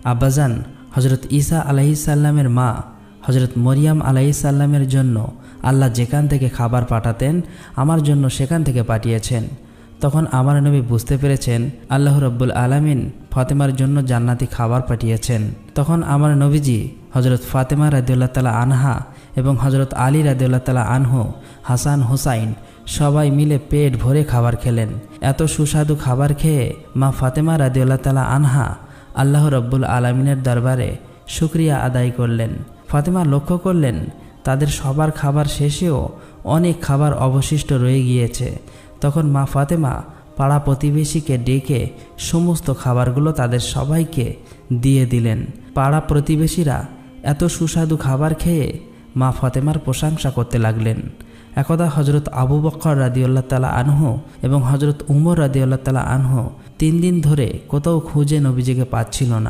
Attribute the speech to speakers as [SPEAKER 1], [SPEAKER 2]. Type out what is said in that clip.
[SPEAKER 1] আব্বাজান হজরত ঈসা আলাইহিসসালামের মা হজরত মরিয়াম আলাইহিসসালামের জন্য আল্লাহ যেখান থেকে খাবার পাঠাতেন আমার জন্য সেখান থেকে পাঠিয়েছেন। তখন আমার নবী বুঝতে পেরেছেন আল্লাহ রাব্বুল আলামিন ফাতেমার জন্য জান্নাতি খাবার পাঠিয়েছেন। তখন আমার নবীজি হজরত ফাতেমা রাদিয়াল্লাহু তাআলা আনহা এবং হজরত আলী রাদিয়াল্লাহু তাআলা আনহু, হাসান হুসাইন সবাই মিলে পেট ভরে খাবার খেলেন। এত সুস্বাদু খাবার খেয়ে মা ফাতেমা রাদিয়াল্লাহু তাআলা আনহা আল্লাহ রাব্বুল আলামিনের দরবারে শুকরিয়া আদায় করলেন। ফাতেমা লক্ষ্য করলেন তাদের সবার খাবার শেষেও অনেক খাবার অবশিষ্ট রয়ে গিয়েছে। তখন মা ফাতেমা পাড়া প্রতিবেশীকে ডেকে সমস্ত খাবারগুলো তাদের সবাইকে দিয়ে দিলেন। পাড়া প্রতিবেশীরা এত সুস্বাদু খাবার খেয়ে মা ফাতেমার প্রশংসা করতে লাগলেন। একদা হজরত আবু বকর রাদিয়াল্লাহু তাআলা আনহু এবং হজরত উমর রাদিয়াল্লাহু তাআলা আনহু 3 দিন ধরে কোথাও খুঁজে নবীজিকে পাচ্ছিল না।